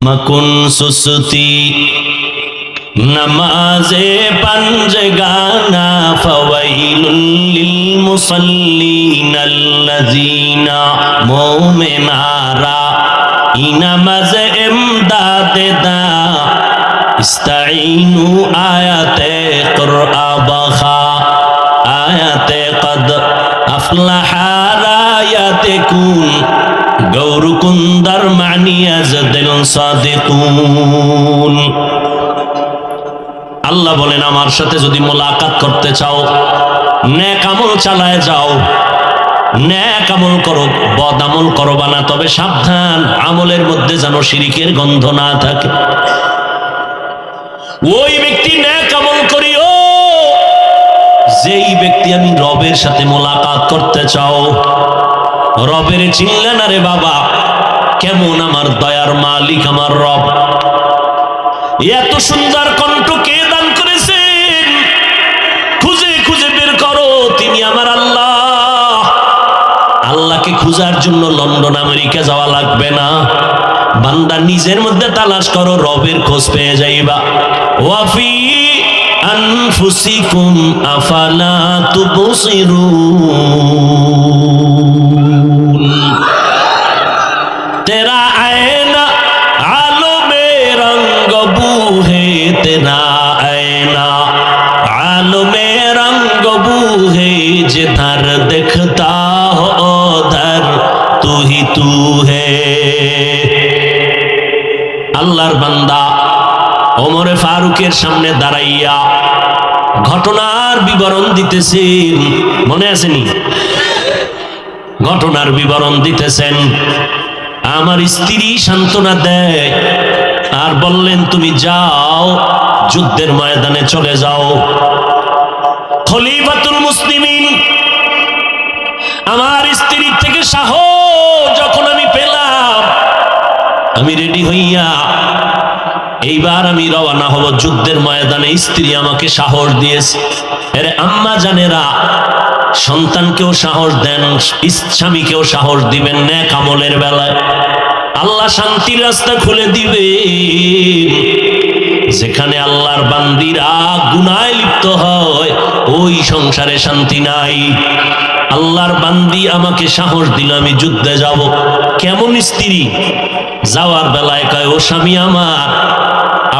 मकुन सुस्ती नमाज़े पंजगाना फवैलुल लिल मुसल्लीन अल्लज़ीना मोमिनारा इनमज़ इमदादे दा इस्ताईनु आयते क़ुरआ बखा आयते क़द अफ़लहा रायते कुन गौरकुंदर मानियाज दिल सादिकुन। আল্লাহ বলেন আমার সাথে যদি মোলাকাত করতে চাও নেক আমল চালায় যাও, নেক আমল করো, বদ আমল করবা না, তবে সাবধান আমলের মধ্যে যেন শিরকের গন্ধ না থাকে। ওই ব্যক্তি নেক আমল করিও যেই ব্যক্তি আমি রবের সাথে মোলাকাত করতে চাও। রবের চিনলে না রে বাবা, কেমন আমার দয়ার মালিক আমার রব। এত সুন্দর কণ্ঠ কে দান করেছেন, খুঁজে খুঁজে বের করো, তিনি আমার আল্লাহ। আল্লাহকে খুঁজার জন্য লন্ডন আমেরিকা যাওয়া লাগবে না, বান্দা নিজের মধ্যে তালাশ করো, রবের খোঁজ পেয়ে যাইবা। ওয়াফি আনফুসিকুম আফালা তুবসিরুন। তেরা আয়না আলমে রঙ্গ বুহে, তেরা আয়না আলমে রঙ্গ বুহে, जिधर दिखता हो उधर तू ही तू है। আল্লাহর বান্দা ওমরে ফারুকের সামনে দাঁড়াইয়া ঘটনার বিবরণ দিতেছেন, মনে আসেনি? ঘটনার বিবরণ দিতেছেন। আমার স্ত্রী সান্ত্বনা দেয় আর বললেন তুমি যাও, যুদ্ধের ময়দানে চলে যাও। খলিফাতুল মুসলিমিন আমার স্ত্রীর থেকে সাহস যখন আমি পেলাম, আমি রেডি হইয়া এইবার আমি রওনা হব যুদ্ধের ময়দানে। স্ত্রী আমাকে সাহস দিয়েছে। আরে আম্মা জানেরা, সন্তানকেও সাহস দেন, স্বামীকেও সাহস দিবেন নেক আমলের বেলায়। আল্লাহ শান্তির রাস্তা খুলে দিবে। যেখানে আল্লাহর বান্দিরা গুনাহে লিপ্ত হয় ওই সংসারে শান্তি নাই। আল্লাহর বান্দি আমাকে সাহস দিল আমি যুদ্ধে যাব। কেমন স্ত্রী, যাওয়ার বেলায় কয় ও স্বামী আমার,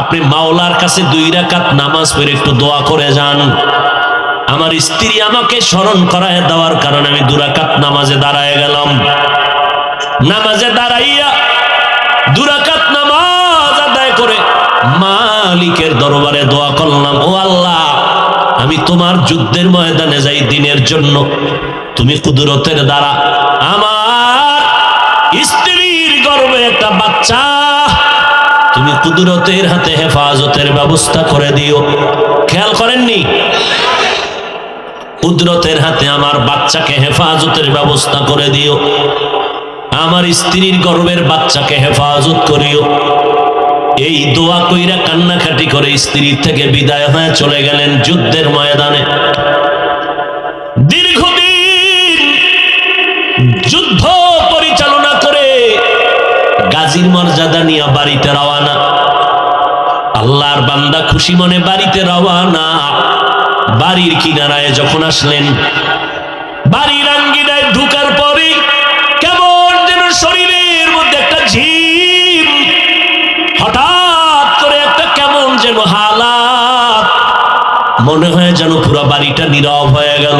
আপনি মাওলার কাছে 2 রাকাত নামাজ পড়ে একটু দোয়া করে যান। আমার স্ত্রী আমাকে স্মরণ করায় দেওয়ার কারণে আমি 2 রাকাত নামাজে দাঁড়ায় গেলাম। নামাজে দাঁড়াইয়া 2 রাকাত নামাজ আদায় করে মালিকের দরবারে দোয়া করলাম, ও আল্লাহ আমি তোমার যুদ্ধের ময়দানে যাই দিনের জন্য। তুমি কুদরতের দ্বারা আমার স্ত্রীর গর্ভে একটা বাচ্চা তুমি কুদরতের হাতে হেফাজতের ব্যবস্থা করে দিও। খেয়াল করেননি? কুদরতের হাতে আমার বাচ্চাকে হেফাজতের ব্যবস্থা করে দিও, আমার স্ত্রীর গর্ভের বাচ্চাকে হেফাজত করিও। এই দোয়া কইরা কান্নাকাটি করে স্ত্রীর থেকে বিদায় হয়ে চলে গেলেন যুদ্ধের ময়দানে। দীর্ঘদিন যুদ্ধ পরিচালনা করে গাজীর মর্যাদা নিয়ে বাড়িতে রওয়ানা। আল্লাহর বান্দা খুশি মনে বাড়িতে রওয়ানা। বাড়ির কিনারায় যখন আসলেন, বাড়ির আঙ্গিনায় ঢুকার পরে কেমন যেন শরীরের মধ্যে একটা ঝিম, হঠাৎ করে একটা কেমন যেন হালাত, মনে হয় যেন পুরো বাড়িটা নীরব হয়ে গেল।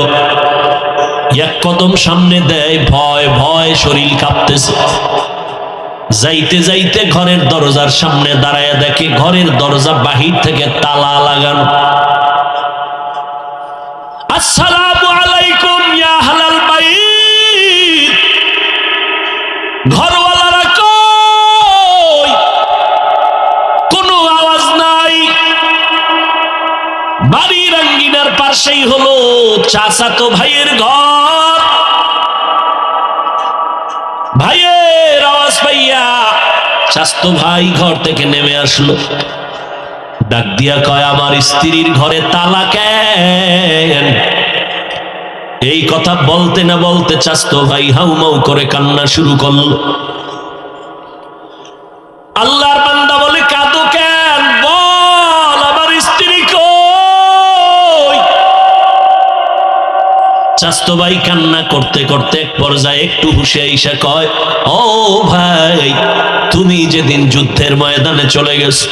এক কদম সামনে দেয়, ভয় ভয় শরীর কাঁপতেছে। যাইতে যাইতে ঘরের দরজার সামনে দাঁড়ায় দেখে ঘরের দরজা বাহির থেকে তালা লাগানো। আসসালামু আলাইকুম ইয়া আহলাল বাইত। ঘরওয়ালারা কই? কোনো আওয়াজ নাই। বাড়ির আঙ্গিনার পাশেই হলো চাচাতো ভাইয়ের ঘর। ভাইয়ের আওয়াজ পাইয়া চাচাতো ভাই ঘর থেকে নেমে আসলো। ডাক দিয়া কয় আমার স্ত্রীর ঘরে তালা কেন? এই কথা বলতে না বলতে চাচাতো ভাই হাউমাউ করে কান্না শুরু করলো। আল্লাহর চাচতো ভাই কান্না করতে করতে এক পর্যায়ে একটু হুঁশে আইসা কয়, ও ভাই, তুমি যেদিন যুদ্ধের ময়দানে চলে গেছো,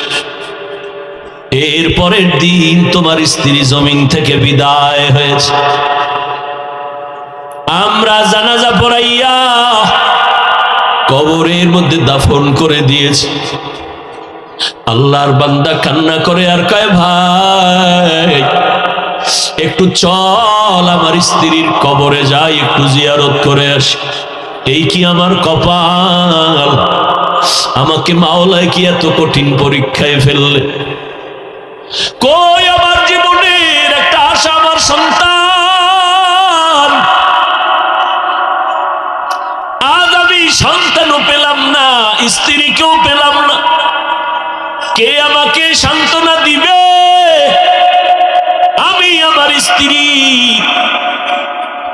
এর পরের দিন তোমার স্ত্রী জমিন থেকে বিদায় হয়েছে। আমরা জানাজা পড়াইয়া কবরের মধ্যে দাফন করে দিয়েছি। আল্লাহর বান্দা কান্না করে আর কয়, ভাই একটু চল আমার স্ত্রীর কবরে যাই, একটু জিয়ারত করে আসি। এই কি আমার কপাল, আমাকে মাওলায় কি এত কঠিন পরীক্ষায় ফেললে। কই আমার জীবনের একটা আশা, আমার সন্তান, আজ আমি সন্তানও পেলাম না, স্ত্রীকেও পেলাম না, কে আমাকে সান্ত্বনা দিবে। আমি আমার স্ত্রী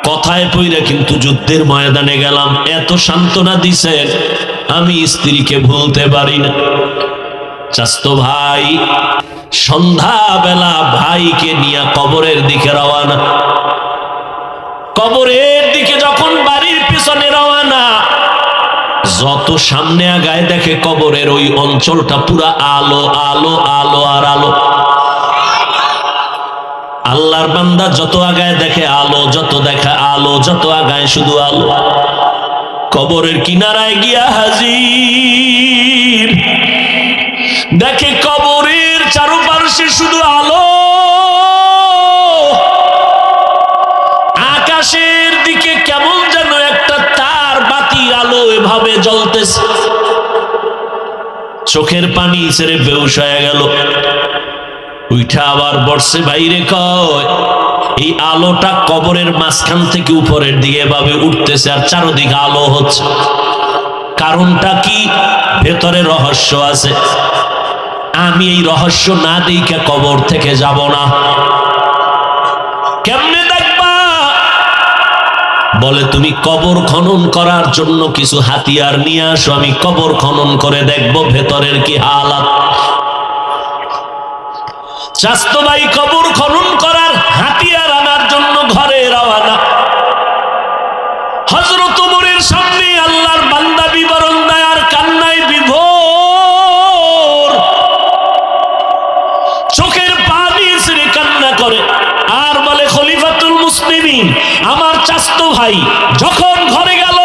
কথায় পইরা কিন্তু যুদ্ধের ময়দানে গেলাম, এত সান্ত্বনা দিছেন, আমি স্ত্রীকে ভুলতে পারি না। চাচতো ভাই সন্ধ্যাবেলা ভাইকে নিয়ে কবরের দিকে রওয়ানা। কবরের দিকে যখন বাড়ির পিছনে রওয়ানা, যত সামনে আগায় দেখে কবরের ওই অঞ্চলটা পুরা আলো আলো আলো আর আলো। আল্লাহর বান্দা যত আগায় দেখে আলো, যত দেখে আলো, যত আগায় শুধু আলো। কবরের কিনারায় গিয়া হাজির, দেখে কবরের চারপাশে শুধু আলো। আকাশের দিকে কেমন যেন একটা তার বাতির আলো এভাবে জ্বলতেছে। চোখের পানি ছেড়ে বেহুশ হয়ে গেল। উইঠা আবার বর্ষে বাইরে কয়, এই আলোটা কবরের মাঝখান থেকে উপরের দিকে এভাবে উঠতেছে আর চারদিকে আলো হচ্ছে, কারণটা কি? ভেতরে রহস্য আছে, আমি এই রহস্য না দেখে কবর থেকে যাব না। কেমনে দেখবা? বলে তুমি কবর খনন করার জন্য কিছু হাতিয়ার নিয়ে আসো, আমি কবর খনন করে দেখব ভেতরের কি হালাত। চাচতো ভাই কবর খনন করার হাতিয়ার আনার জন্য ঘরে রওয়ানা। হযরত ওমরের সামনে আল্লাহর বান্দা বিবরণ দেয় আর কান্নায় বিভোর, চোখের পানি ছেড়ে কান্না করে আর বলে, খলিফাতুল মুসলিমিন, আমার চাচতো ভাই যখন ঘরে গেল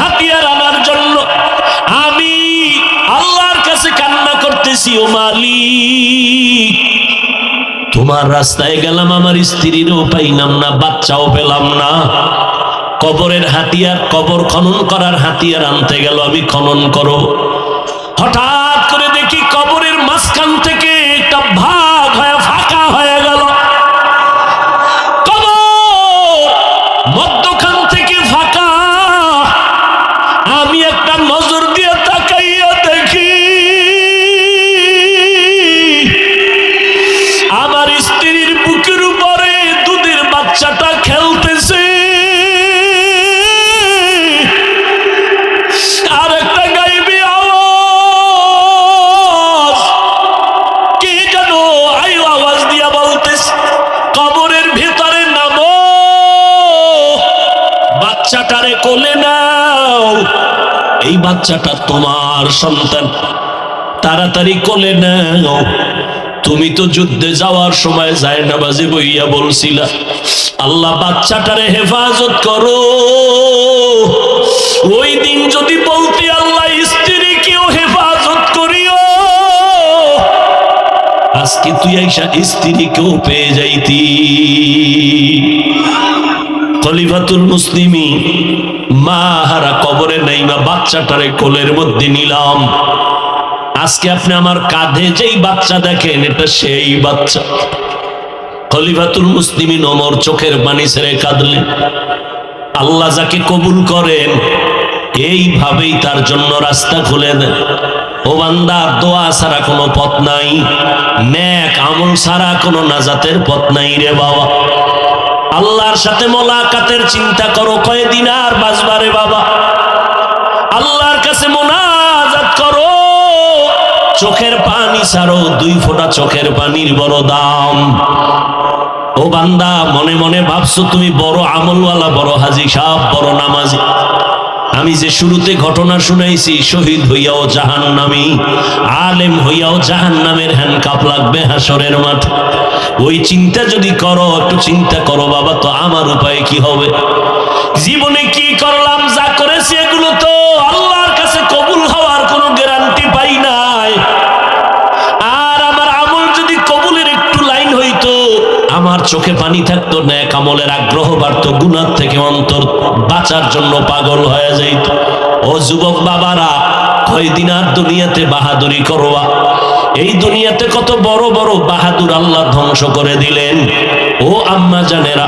হাতিয়ার আনার জন্য, আমি আল্লাহর কাছে কান্না করতেছি, ও মালিক, তোমার রাস্তায় গেলাম, আমার স্ত্রীরও পাইলাম না, বাচ্চাও পেলাম না। কবরের হাতিয়ার, কবর খনন করার হাতিয়ার আনতে গেল, আমি খনন করো। হঠাৎ করে দেখি কবরের মাঝখান থেকে একটা ভাগ হয়ে ফাঁকা হয়ে গেল। কবর মধ্যখান থেকে ফাঁকা। আমি একটা নজর দিয়ে তাকাইয়া দেখি আমার স্ত্রীর বুকের উপরে দুধের বাচ্চাটা খেলতেছে। আর একটা গাইবি আওয়াজ, কি যেন আওয়াজ দিয়া বলতেছে, কবরের ভিতরে নামো, বাচ্চাটারে কোলে নাও, এই বাচ্চাটা তোমার সন্তান, তাড়াতাড়ি কোলে নাও। তুমি তো যুদ্ধে যাওয়ার সময় জায়নামাজে বইয়া বলছিলা, আল্লাহ বাচ্চাটারে হেফাজত করো। ওই দিন যদি বলতি আল্লাহ স্ত্রীকেও হেফাজত করিও, আজকে তুই আইসা স্ত্রীকেও পেয়ে যাইতি। খলিফাতুল মুসলিমিন মা হারা কবরে নাইমা বাচ্চাটারে কোলের মধ্যে নিলাম। আজকে আপনি আমার কাঁধে যেই বাচ্চা দেখেন, এটা সেই বাচ্চা। খলিফাতুল মুসলিমিন ওমর চোখের পানি ছেড়ে কাঁদলেন। আল্লাহ যাকে কবুল করেন এইভাবেই তার জন্য রাস্তা খুলে দেন। ও বান্দা, দোয়া ছাড়া কোনো পথ নাই, নেক আমল ছাড়া কোনো নাজাতের পথ নাই রে বাবা। আল্লাহর সাথে মোলাকাতের চিন্তা করো, কয়দিন আর বাঁচবারে বাবা। আল্লাহর কাছে মোনাজাত করো, চোখের পানি ছাড়ো, 2 ফোঁটা চোখের পানির বড় দাম। ও ও বান্দা, মনে মনে ভাবছো তুমি বড় আমলওয়ালা, বড় হাজি সাহেব, বড় নামাজি। আমি যে শুরুতে ঘটনা শুনাইছি, শহীদ হইয়াও জাহান্নামী, আলেম হইয়াও জাহান্নামের হ্যান্ডকাপ লাগবে হাসরের মাঠে। ওই চিন্তা যদি করো, একটু চিন্তা করো বাবা, তো আমার উপায় কি হবে? জীবনে কি করলাম, যা করেছি এগুলো তো আল্লাহর কাছে কবুল হওয়ার কোনো গ্যারান্টি পাই নাই। আর আমার আমল যদি কবুলের একটু লাইন হইতো, আমার চোখে পানি থাকতো, নেক আমলের আগ্রহ বাড়তো, গুনাহ থেকে অন্তর বাঁচার জন্য পাগল হয়ে যাইত। ও যুবক বাবারা, কয়দিন আর দুনিয়াতে বাহাদুরি করবা? এই দুনিয়াতে কত বড় বড় বাহাদুর আল্লাহ ধ্বংস করে দিলেন। ও আম্মা জানেরা,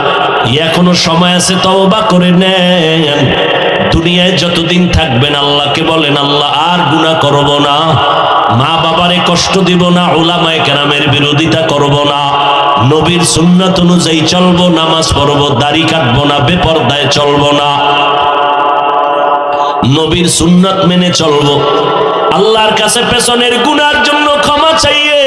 এখনো সময় আছে, তওবা করে নেন। দুনিয়ায় যতদিন থাকবেন আল্লাহকে বলেন, আল্লাহ আর গুনাহ করব না, মা বাবারে কষ্ট দিব না, উলামায়ে কেরামের বিরোধিতা করব না, নবীর সুন্নাত অনুযায়ী চলবো, নামাজ পড়বো, দাড়ি কাটবো না, বেপরদায় চলবো না, নবীর সুন্নাত মেনে চলবো। আল্লাহর কাছে পেছনের গুনার জন্য ক্ষমা চাইয়ে,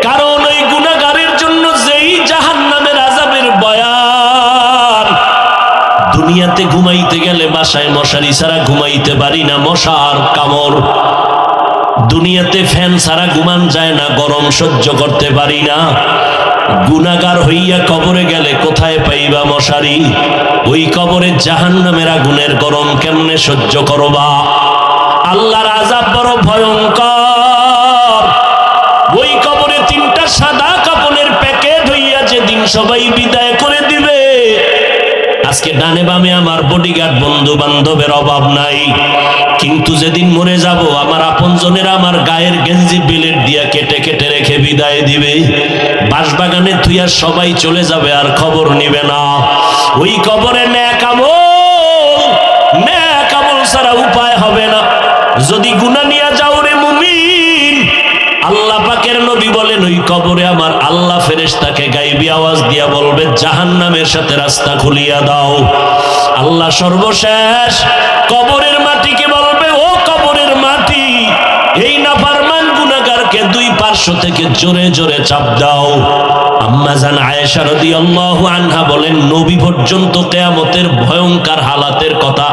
কারণ ওই গুনাহগারের জন্য যেই জাহান্নামের আযাবের বয়ান। দুনিয়াতে ঘুমাইতে গেলে বাসায় মশারি ছাড়া ঘুমাইতে পারি না, মশার কামড়। দুনিয়াতে ফ্যান ছাড়া ঘুমান যায় না, গরম সহ্য করতে পারি না। গুনাহগার হইয়া কবরে গেলে কোথায় পাইবা মশারি? ওই কবরে জাহান্নামের আগুনের গরম কেমনে সহ্য করবা? আল্লাহর আযাব বড় ভয়ঙ্কর। ওই কবরে তিনটা সাদা কাপড়ের প্যাকেট হইয়া যেদিন সবাই বিদায় করে দিবে, আজকে ডানে বামে আমার বডিগার্ড বন্ধু বান্ধবের অভাব নাই, কিন্তু যেদিন মরে যাব আমার আপনজনেরা আমার গায়ের গেঞ্জি বিলেট দিয়া কেটে কেটে রেখে বিদায় দিবে। বাঁশবাগানে থুইয়া সবাই চলে যাবে, আর খবর নিবে না। ওই কবরে নেক আমল ছাড়া উপায় হবে না। যদি গুনাহ নিয়ে যাও রে মুমিন, আল্লাহ পাকের নবী বলেন, ওই কবরে আমার আল্লাহ ফেরেশতাকে গায়বী আওয়াজ দিয়া বলবে, জাহান্নামের সাথে রাস্তা খুলিয়া দাও। আল্লাহ সর্বশেষ কবরের মাটিকে বলবে, ও কবরের মাটি, এই নাফরমান গুনাহগারকে দুই পার্শ্ব থেকে জোরে জোরে চাপ দাও। আম্মা জান আয়েশা রাদিয়াল্লাহু আনহা বলেন, নবী পর্যন্ত কিয়ামতের ভয়ঙ্কর হালাতের কথা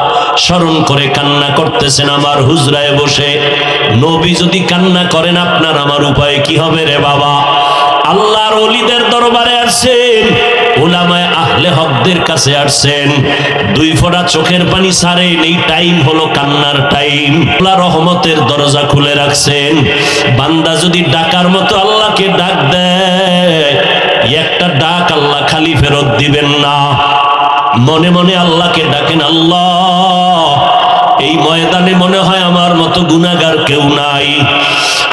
স্মরণ করে কান্না করতেছেন আমার হুজরায় বসে। নবী যদি কান্না করেন, আপনার আমার উপায় কি হবে রে বাবা? আল্লাহর ওলিদের দরবারে আসছেন, উলামায়ে আহলে হকদের কাছে আসছেন, দুই ফোঁটা চোখের পানি ছাড়েন, এই টাইম হলো কান্নার টাইম। আল্লাহ রহমতের দরজা খুলে রাখছেন। বান্দা যদি ডাকার মতো আল্লাহকে ডাক দেয়, একটা ডাক আল্লাহ খালি ফেরত দিবেন না। মনে মনে আল্লাহকে ডাকেন, আল্লাহ, এই ময়দানে মনে হয় আমার মতো গুনাহগার কেউ নাই।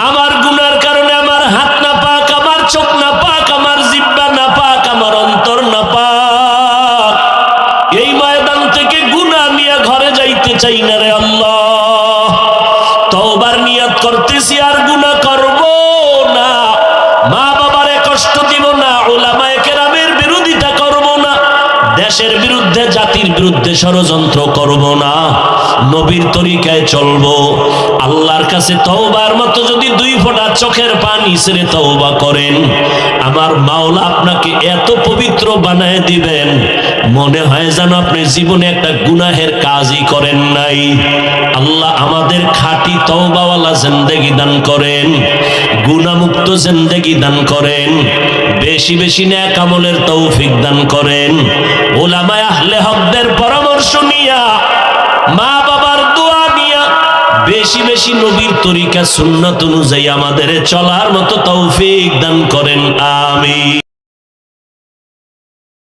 আমার গুনার কারণে আমার হাত না পাক, আমার চোখ না পাক, আমার জিহ্বা না পাক, আমার অন্তর না পাক। এই ময়দান থেকে গুনাহ নিয়ে ঘরে যাইতে চাই না রে আল্লাহ। তওবার নিয়ত করতেছি, আর গুনাহ করব না, মা বাবারে কষ্ট দিব না, উলামায়ে কেরামের বিরোধিতা করব না, দেশের বিরুদ্ধে জাতির বিরুদ্ধে ষড়যন্ত্র করব না, নবীর তরিকায় চলবো। আল্লাহর কাছে তওবার মতো যদি দুই ফোঁটা চোখের পানি ছেড়ে তওবা করেন, আমার মাওলা আপনাকে এত পবিত্র বানায় দিবেন, মনে হয় যেন আপনি জীবনে একটা গুনাহের কাজই করেন নাই। আল্লাহ আমাদের খাঁটি তওবাওয়ালা জিন্দেগি দান করেন, গুনাহমুক্ত জিন্দেগি দান করেন, বেশি বেশি নেক আমলের তৌফিক দান করেন। উলামায়ে আহলে হকদের পরামর্শ নিয়া, মা বাবার দোয়া নিয়া, বেশি বেশি নবীর তরিকা সুন্নাত অনুযায়ী আমাদের চলার মতো তৌফিক দান করেন। আমিন।